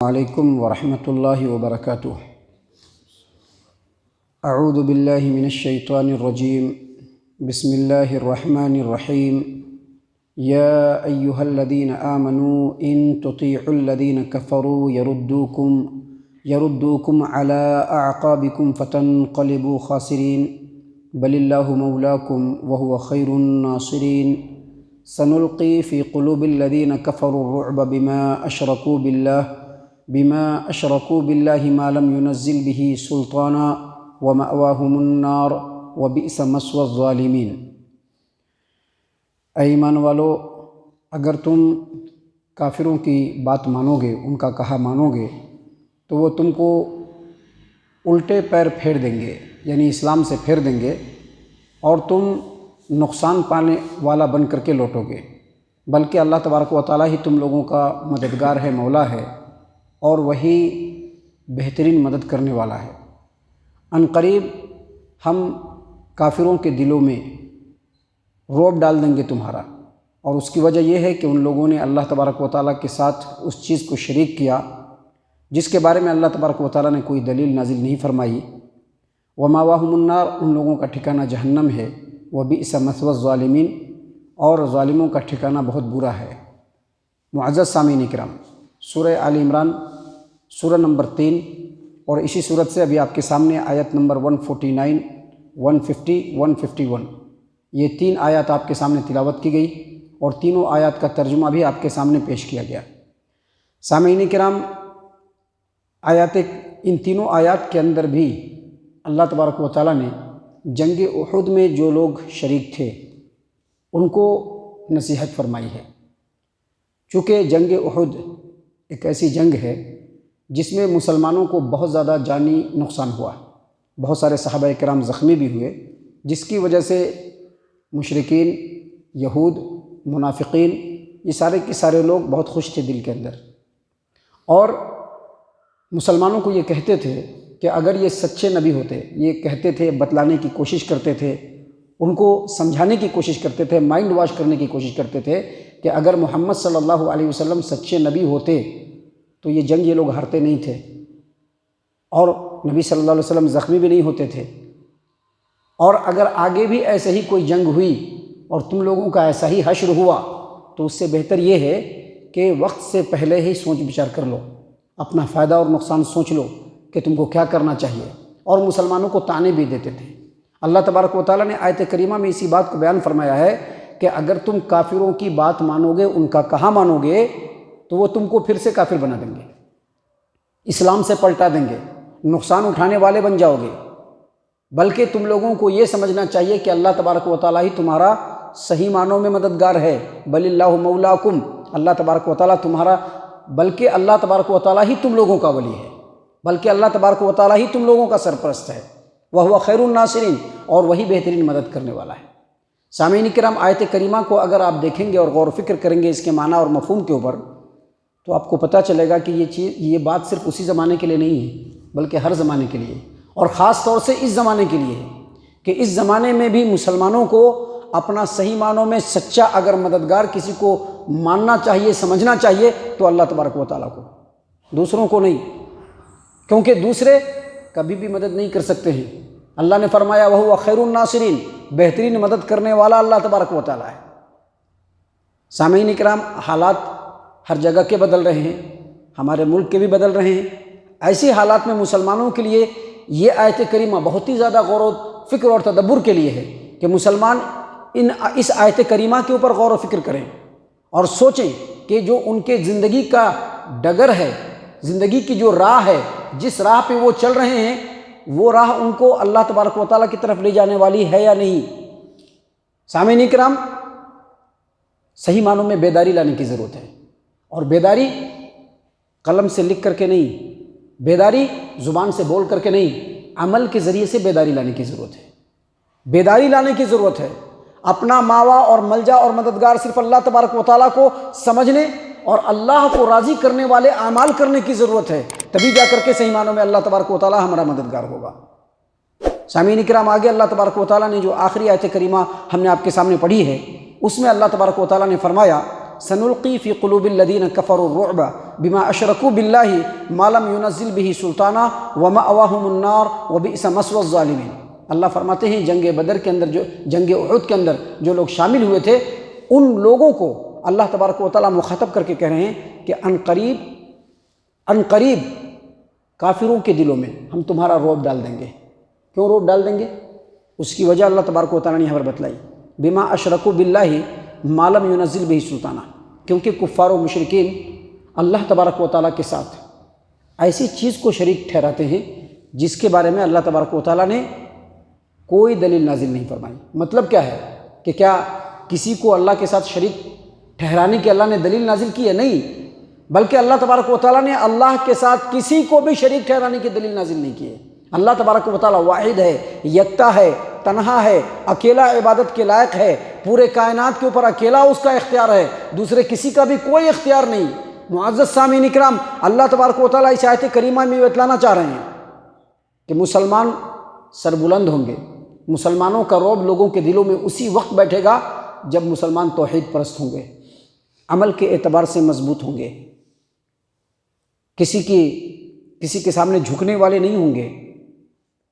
علیکم ورحمۃ اللہ وبرکاتہ۔ اعوذ باللہ من الشیطان الرجیم، بسم اللہ الرحمن الرحیم۔ یا ایہا الذین آمنوا ان تطیعوا الذین کفروا یردوکم علی اعقابکم فتنقلبوا خاسرین بل اللہ مولاکم وہو خیر الناصرین۔ سنلقی فی قلوب الذین کفروا الرعب بما اشرکوا باللہ ما لم ينزل به سلطانا ومأواہم النار وبئس مثوى الظالمین۔ اے ایمان والو، اگر تم کافروں کی بات مانو گے، ان کا کہا مانو گے، تو وہ تم کو الٹے پیر پھیر دیں گے، یعنی اسلام سے پھیر دیں گے، اور تم نقصان پانے والا بن کر کے لوٹو گے۔ بلکہ اللہ تبارک و تعالیٰ ہی تم لوگوں کا مددگار ہے، مولا ہے، اور وہی بہترین مدد کرنے والا ہے۔ ان قریب ہم کافروں کے دلوں میں رعب ڈال دیں گے تمہارا، اور اس کی وجہ یہ ہے کہ ان لوگوں نے اللہ تبارک و تعالیٰ کے ساتھ اس چیز کو شریک کیا جس کے بارے میں اللہ تبارک و تعالیٰ نے کوئی دلیل نازل نہیں فرمائی۔ ومأواہم النار، ان لوگوں کا ٹھکانہ جہنم ہے۔ وبئس مثوى الظالمین، اور ظالموں کا ٹھکانہ بہت برا ہے۔ معزز سامعین کرام، سورہ آل عمران سورہ نمبر 3، اور اسی صورت سے ابھی آپ کے سامنے آیت نمبر 149، 150، 151، یہ 3 آیات آپ کے سامنے تلاوت کی گئی، اور تینوں آیات کا ترجمہ بھی آپ کے سامنے پیش کیا گیا۔ سامعین کرام، ان تینوں آیات کے اندر بھی اللہ تبارک و تعالیٰ نے جنگ احد میں جو لوگ شریک تھے ان کو نصیحت فرمائی ہے۔ چونکہ جنگ احد ایک ایسی جنگ ہے جس میں مسلمانوں کو بہت زیادہ جانی نقصان ہوا، بہت سارے صحابہ کرام زخمی بھی ہوئے، جس کی وجہ سے مشرکین، یہود، منافقین، یہ سارے کے سارے لوگ بہت خوش تھے دل کے اندر، اور مسلمانوں کو یہ کہتے تھے کہ اگر یہ سچے نبی ہوتے، یہ کہتے تھے، بتلانے کی کوشش کرتے تھے، ان کو سمجھانے کی کوشش کرتے تھے، مائنڈ واش کرنے کی کوشش کرتے تھے کہ اگر محمد صلی اللہ علیہ وسلم سچے نبی ہوتے تو یہ جنگ یہ لوگ ہارتے نہیں تھے، اور نبی صلی اللہ علیہ وسلم زخمی بھی نہیں ہوتے تھے، اور اگر آگے بھی ایسے ہی کوئی جنگ ہوئی اور تم لوگوں کا ایسا ہی حشر ہوا تو اس سے بہتر یہ ہے کہ وقت سے پہلے ہی سوچ بچار کر لو، اپنا فائدہ اور نقصان سوچ لو کہ تم کو کیا کرنا چاہیے، اور مسلمانوں کو طعنے بھی دیتے تھے۔ اللہ تبارک و تعالیٰ نے آیت کریمہ میں اسی بات کو بیان فرمایا ہے کہ اگر تم کافروں کی بات مانو گے، ان کا کہا مانو گے، تو وہ تم کو پھر سے کافر بنا دیں گے، اسلام سے پلٹا دیں گے، نقصان اٹھانے والے بن جاؤ گے۔ بلکہ تم لوگوں کو یہ سمجھنا چاہیے کہ اللہ تبارک و تعالیٰ ہی تمہارا صحیح معنوں میں مددگار ہے۔ بل اللہ مولاکم، اللہ تبارک و تعالیٰ تمہارا، بلکہ اللہ تبارک و تعالیٰ ہی تم لوگوں کا ولی ہے، بلکہ اللہ تبارک و تعالیٰ ہی تم لوگوں کا سرپرست ہے۔ وہو خیر الناصرین، اور وہی بہترین مدد کرنے والا ہے۔ سامعین کرام، آیت کریمہ کو اگر آپ دیکھیں گے اور غور و فکر کریں گے اس کے معنی اور مفہوم کے اوپر، تو آپ کو پتہ چلے گا کہ یہ بات صرف اسی زمانے کے لیے نہیں ہے، بلکہ ہر زمانے کے لیے، اور خاص طور سے اس زمانے کے لیے ہے کہ اس زمانے میں بھی مسلمانوں کو اپنا صحیح معنوں میں سچا اگر مددگار کسی کو ماننا چاہیے، سمجھنا چاہیے، تو اللہ تبارک و تعالیٰ کو، دوسروں کو نہیں، کیونکہ دوسرے کبھی بھی مدد نہیں کر سکتے ہیں۔ اللہ نے فرمایا وہو خیر الناصرین، بہترین مدد کرنے والا اللہ تبارک و تعالیٰ ہے۔ سامعین کرام، حالات ہر جگہ کے بدل رہے ہیں، ہمارے ملک کے بھی بدل رہے ہیں۔ ایسی حالات میں مسلمانوں کے لیے یہ آیت کریمہ بہت ہی زیادہ غور و فکر اور تدبر کے لیے ہے کہ مسلمان اس آیت کریمہ کے اوپر غور و فکر کریں اور سوچیں کہ جو ان کے زندگی کا ڈگر ہے، زندگی کی جو راہ ہے، جس راہ پہ وہ چل رہے ہیں، وہ راہ ان کو اللہ تبارک و تعالیٰ کی طرف لے جانے والی ہے یا نہیں۔ سامعین کرام، صحیح معنوں میں بیداری لانے کی ضرورت ہے، اور بیداری قلم سے لکھ کر کے نہیں، بیداری زبان سے بول کر کے نہیں، عمل کے ذریعے سے بیداری لانے کی ضرورت ہے۔ بیداری لانے کی ضرورت ہے، اپنا ماوا اور ملجا اور مددگار صرف اللہ تبارک و تعالیٰ کو سمجھنے اور اللہ کو راضی کرنے والے اعمال کرنے کی ضرورت ہے، تبھی جا کر کے صحیح معنوں میں اللہ تبارک و تعالیٰ ہمارا مددگار ہوگا۔ سامعین کرام، آگے اللہ تبارک و تعالیٰ نے جو آخری آیت کریمہ ہم نے آپ کے سامنے پڑھی ہے، اس میں اللہ تبارک و تعالیٰ نے فرمایا سنلقی فی قلوب الذین کفروا الرعب بما اشرکوا باللہ ما لم ينزل به سلطانا ومأواہم النار وبئس مثوى الظالمین۔ اللہ فرماتے ہیں جنگ بدر کے اندر، جو جنگ احد کے اندر جو لوگ شامل ہوئے تھے، ان لوگوں کو اللہ تبارک و تعالیٰ مخاطب کر کے کہہ رہے ہیں کہ ان قریب کافروں کے دلوں میں ہم تمہارا رعب ڈال دیں گے۔ کیوں رعب ڈال دیں گے؟ اس کی وجہ اللہ تبارک و تعالیٰ نے یہاں پر بتلائی، بما اشرکوا باللہ ما لم ينزل به سلطانا، کیونکہ کفار و مشرکین اللہ تبارک و تعالیٰ کے ساتھ ایسی چیز کو شریک ٹھہراتے ہیں جس کے بارے میں اللہ تبارک و تعالیٰ نے کوئی دلیل نازل نہیں فرمائی۔ مطلب کیا ہے کہ کیا کسی کو اللہ کے ساتھ شریک ٹھہرانے کی اللہ نے دلیل نازل کی ہے؟ نہیں، بلکہ اللہ تبارک و تعالیٰ نے اللہ کے ساتھ کسی کو بھی شریک ٹھہرانے کی دلیل نازل نہیں کی ہے۔ اللہ تبارک و تعالیٰ واحد ہے، یکتا ہے، تنہا ہے، اکیلا عبادت کے لائق ہے، پورے کائنات کے اوپر اکیلا اس کا اختیار ہے، دوسرے کسی کا بھی کوئی اختیار نہیں۔ معزز سامعین اکرام، اللہ تبارک و تعالیٰ اس آیت کریمہ میں بتلانا چاہ رہے ہیں کہ مسلمان سربلند ہوں گے، مسلمانوں کا رعب لوگوں کے دلوں میں اسی وقت بیٹھے گا جب مسلمان توحید پرست ہوں گے، عمل کے اعتبار سے مضبوط ہوں گے، کسی کے سامنے جھکنے والے نہیں ہوں گے،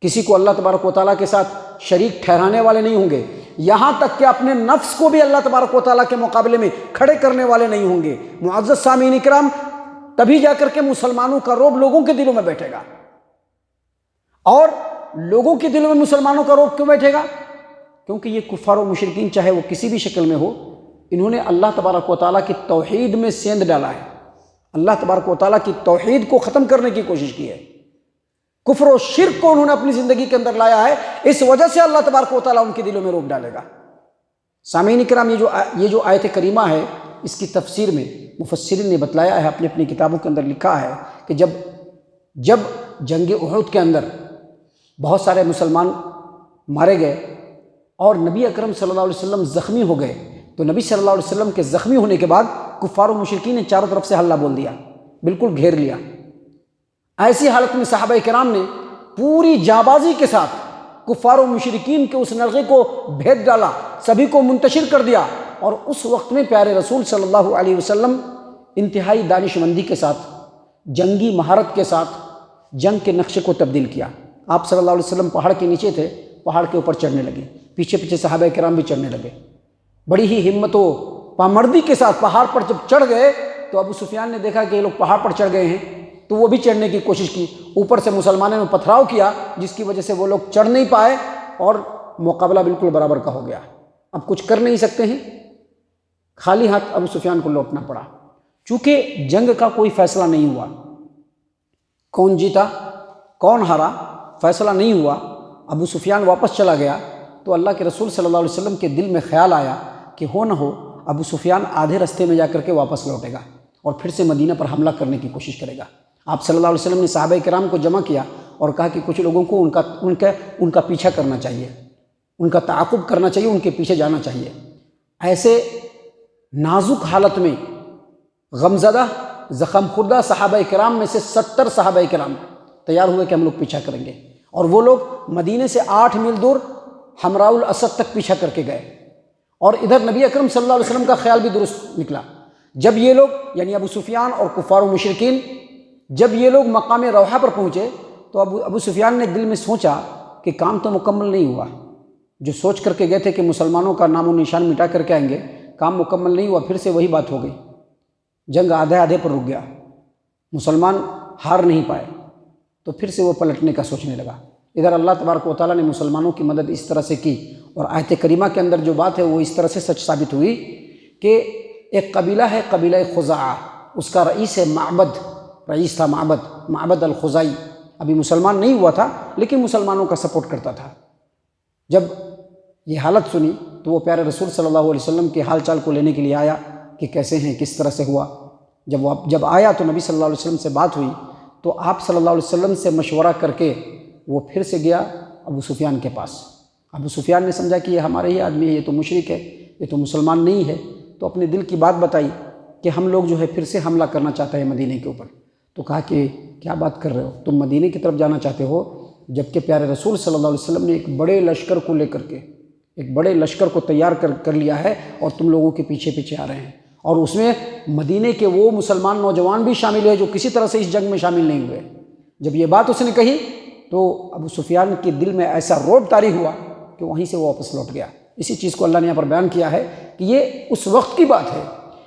کسی کو اللہ تبارک و تعالیٰ کے ساتھ شریک ٹھہرانے والے نہیں ہوں گے، یہاں تک کہ اپنے نفس کو بھی اللہ تبارک و تعالیٰ کے مقابلے میں کھڑے کرنے والے نہیں ہوں گے۔ معزز سامعین اکرام، تبھی جا کر کے مسلمانوں کا رعب لوگوں کے دلوں میں بیٹھے گا۔ اور لوگوں کے دلوں میں مسلمانوں کا رعب کیوں بیٹھے گا؟ کیونکہ یہ کفار و مشرکین چاہے وہ کسی بھی شکل میں ہو، انہوں نے اللہ تبارک و تعالیٰ کی توحید میں سیند ڈالا ہے، اللہ تبارک و تعالیٰ کی توحید کو ختم کرنے کی کوشش کی ہے، کفر و شرک کو انہوں نے اپنی زندگی کے اندر لایا ہے، اس وجہ سے اللہ تبارک و تعالیٰ ان کے دلوں میں رعب ڈالے گا۔ سامعین کرام، یہ جو آیت کریمہ ہے، اس کی تفسیر میں مفسرین نے بتلایا ہے، اپنی کتابوں کے اندر لکھا ہے کہ جب جنگ احد کے اندر بہت سارے مسلمان مارے گئے اور نبی اکرم صلی اللہ علیہ وسلم زخمی ہو گئے، تو نبی صلی اللہ علیہ وسلم کے زخمی ہونے کے بعد کفار و مشرکین نے چاروں طرف سے حلہ بول دیا، بالکل گھیر لیا۔ ایسی حالت میں صحابہ کرام نے پوری جانبازی کے ساتھ کفار و مشرکین کے اس نلغے کو بھید ڈالا، سبھی کو منتشر کر دیا، اور اس وقت میں پیارے رسول صلی اللہ علیہ وسلم انتہائی دانش مندی کے ساتھ، جنگی مہارت کے ساتھ جنگ کے نقشے کو تبدیل کیا۔ آپ صلی اللہ علیہ وسلم پہاڑ کے نیچے تھے، پہاڑ کے اوپر چڑھنے لگے، پیچھے پیچھے صحابہ کرام بھی چڑھنے لگے، بڑی ہی ہمت و پامردی کے ساتھ پہاڑ پر جب چڑھ گئے تو ابو سفیان نے دیکھا کہ یہ لوگ پہاڑ پر چڑھ گئے ہیں، تو وہ بھی چڑھنے کی کوشش کی، اوپر سے مسلمانوں نے پتھراؤ کیا، جس کی وجہ سے وہ لوگ چڑھ نہیں پائے اور مقابلہ بالکل برابر کا ہو گیا۔ اب کچھ کر نہیں سکتے ہیں، خالی ہاتھ ابو سفیان کو لوٹنا پڑا۔ چونکہ جنگ کا کوئی فیصلہ نہیں ہوا، کون جیتا کون ہارا فیصلہ نہیں ہوا، ابو سفیان واپس چلا گیا، تو اللہ کے رسول صلی اللہ علیہ وسلم کے دل میں خیال آیا کہ ہو نہ ہو ابو سفیان آدھے رستے میں جا کر کے واپس لوٹے گا اور پھر سے مدینہ پر حملہ کرنے کی کوشش کرے گا۔ آپ صلی اللہ علیہ وسلم نے صحابہ کرام کو جمع کیا اور کہا کہ کچھ لوگوں کو ان کا پیچھا کرنا چاہیے، ان کا تعاقب کرنا چاہیے، ان کے پیچھے جانا چاہیے۔ ایسے نازک حالت میں غمزدہ زخم خوردہ صحابہ کرام میں سے 70 صحابہ کرام تیار ہوئے کہ ہم لوگ پیچھا کریں گے، اور وہ لوگ مدینے سے 8 میل دور حمراء الاسد تک پیچھا کر کے گئے، اور ادھر نبی اکرم صلی اللہ علیہ وسلم کا خیال بھی درست نکلا۔ جب یہ لوگ یعنی ابو سفیان اور کفار و مشرکین جب یہ لوگ مقام روحہ پر پہنچے تو ابو سفیان نے دل میں سوچا کہ کام تو مکمل نہیں ہوا، جو سوچ کر کے گئے تھے کہ مسلمانوں کا نام و نشان مٹا کر کے آئیں گے، کام مکمل نہیں ہوا، پھر سے وہی بات ہو گئی، جنگ آدھے پر رک گیا، مسلمان ہار نہیں پائے، تو پھر سے وہ پلٹنے کا سوچنے لگا۔ ادھر اللہ تبارک و تعالیٰ نے مسلمانوں کی مدد اس طرح سے کی، اور آیت کریمہ کے اندر جو بات ہے وہ اس طرح سے سچ ثابت ہوئی کہ ایک قبیلہ ہے، قبیلہ خزاعہ، اس کا رئیس ہے رئیس تھا معبد الخزائی، ابھی مسلمان نہیں ہوا تھا لیکن مسلمانوں کا سپورٹ کرتا تھا۔ جب یہ حالت سنی تو وہ پیارے رسول صلی اللہ علیہ وسلم کے حال چال کو لینے کے لیے آیا کہ کیسے ہیں، کس طرح سے ہوا۔ جب آیا تو نبی صلی اللہ علیہ وسلم سے بات ہوئی، تو آپ صلی اللہ علیہ وسلم سے مشورہ کر کے وہ پھر سے گیا ابو سفیان کے پاس۔ ابو سفیان نے سمجھا کہ یہ ہمارے ہی آدمی ہے، یہ تو مشرک ہے، یہ تو مسلمان نہیں ہے، تو اپنے دل کی بات بتائی کہ ہم لوگ جو ہے پھر سے حملہ کرنا چاہتا ہے مدینے کے اوپر۔ تو کہا کہ کیا بات کر رہے ہو، تم مدینے کی طرف جانا چاہتے ہو، جبکہ پیارے رسول صلی اللہ علیہ وسلم نے ایک بڑے لشکر کو لے کر کے ایک بڑے لشکر کو تیار کر لیا ہے اور تم لوگوں کے پیچھے پیچھے آ رہے ہیں، اور اس میں مدینے کے وہ مسلمان نوجوان بھی شامل ہوئے جو کسی طرح سے اس جنگ میں شامل نہیں ہوئے۔ جب یہ بات اس نے کہی تو ابو سفیان کے دل میں ایسا رعب طاری ہوا کہ وہیں سے وہ واپس لوٹ گیا۔ اسی چیز کو اللہ نے یہاں پر بیان کیا ہے کہ یہ اس وقت کی بات ہے،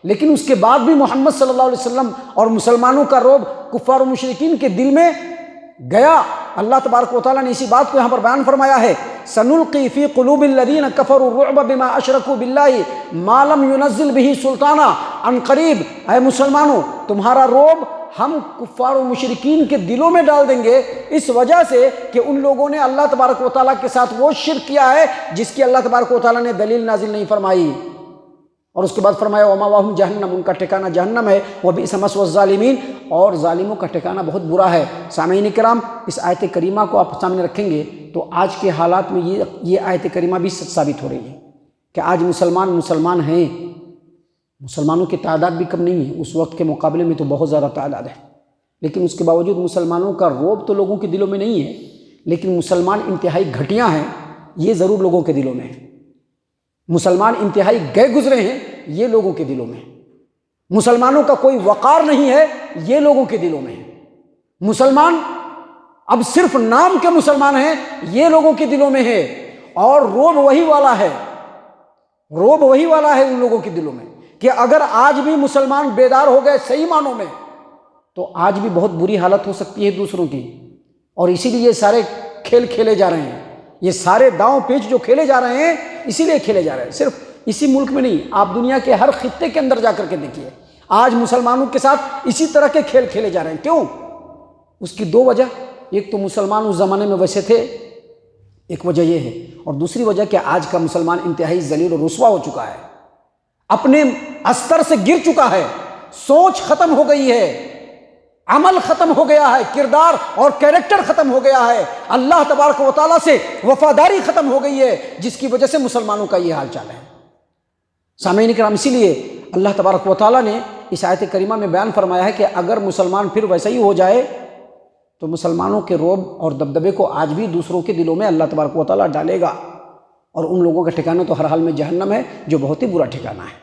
لیکن اس کے بعد بھی محمد صلی اللہ علیہ وسلم اور مسلمانوں کا رعب کفار و مشرکین کے دل میں گیا۔ اللہ تبارک و تعالیٰ نے اسی بات کو یہاں پر بیان فرمایا ہے، سنلقی فی قلوب الذین کفروا الرعب بما اشرکوا باللہ ما لم ینزل بہ سلطانا، عن قریب اے مسلمانوں تمہارا رعب ہم کفار و مشرکین کے دلوں میں ڈال دیں گے، اس وجہ سے کہ ان لوگوں نے اللہ تبارک و تعالیٰ کے ساتھ وہ شرک کیا ہے جس کی اللہ تبارک و تعالیٰ نے دلیل نازل نہیں فرمائی۔ اور اس کے بعد فرمایا وَمَأْوَاهُمْ جہنم، ان کا ٹھکانہ جہنم ہے، وَبِئْسَ مَثْوَى الظَّالِمِينَ، اور ظالموں کا ٹھکانہ بہت برا ہے۔ سامعین کرام، اس آیت کریمہ کو آپ سامنے رکھیں گے تو آج کے حالات میں یہ آیت کریمہ بھی سچ ثابت ہو رہی ہے کہ آج مسلمان ہیں، مسلمانوں کی تعداد بھی کم نہیں ہے، اس وقت کے مقابلے میں تو بہت زیادہ تعداد ہے، لیکن اس کے باوجود مسلمانوں کا رعب تو لوگوں کے دلوں میں نہیں ہے، لیکن مسلمان انتہائی گھٹیاں ہیں یہ ضرور لوگوں کے دلوں میں ہے۔ مسلمان انتہائی گئے گزرے ہیں یہ لوگوں کے دلوں میں ہے۔ مسلمانوں کا کوئی وقار نہیں ہے یہ لوگوں کے دلوں میں ہے۔ مسلمان اب صرف نام کے مسلمان ہیں یہ لوگوں کے دلوں میں ہے، اور رعب وہی والا ہے، رعب وہی والا ہے ان لوگوں کے دلوں میں کہ اگر آج بھی مسلمان بیدار ہو گئے صحیح معنوں میں تو آج بھی بہت بری حالت ہو سکتی ہے دوسروں کی۔ اور اسی لیے یہ سارے کھیل کھیلے جا رہے ہیں، یہ سارے داؤں پیچ جو کھیلے جا رہے ہیں اسی لیے کھیلے جا رہے ہیں، صرف اسی ملک میں نہیں، آپ دنیا کے ہر خطے کے اندر جا کر کے دیکھیے آج مسلمانوں کے ساتھ اسی طرح کے کھیل کھیلے جا رہے ہیں۔ کیوں؟ اس کی دو وجہ، ایک تو مسلمان اس زمانے میں ویسے تھے، ایک وجہ یہ ہے، اور دوسری وجہ کہ آج کا مسلمان انتہائی ذلیل و رسوا ہو چکا ہے، اپنے استر سے گر چکا ہے، سوچ ختم ہو گئی ہے، عمل ختم ہو گیا ہے، کردار اور کیریکٹر ختم ہو گیا ہے، اللہ تبارک و تعالیٰ سے وفاداری ختم ہو گئی ہے، جس کی وجہ سے مسلمانوں کا یہ حال چال ہے۔ سامعین کرام، اسی لیے اللہ تبارک و تعالیٰ نے اس آیت کریمہ میں بیان فرمایا ہے کہ اگر مسلمان پھر ویسا ہی ہو جائے تو مسلمانوں کے رعب اور دبدبے کو آج بھی دوسروں کے دلوں میں اللہ تبارک و تعالیٰ ڈالے گا، اور ان لوگوں کا ٹھکانہ تو ہر حال میں جہنم ہے جو بہت ہی برا ٹھکانہ ہے۔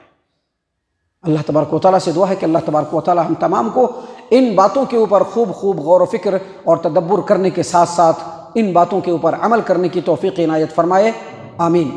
اللہ تبارک و تعالیٰ سے دعا ہے کہ اللہ تبارک و تعالیٰ ہم تمام کو ان باتوں کے اوپر خوب غور و فکر اور تدبر کرنے کے ساتھ ساتھ ان باتوں کے اوپر عمل کرنے کی توفیق عنایت فرمائے، آمین۔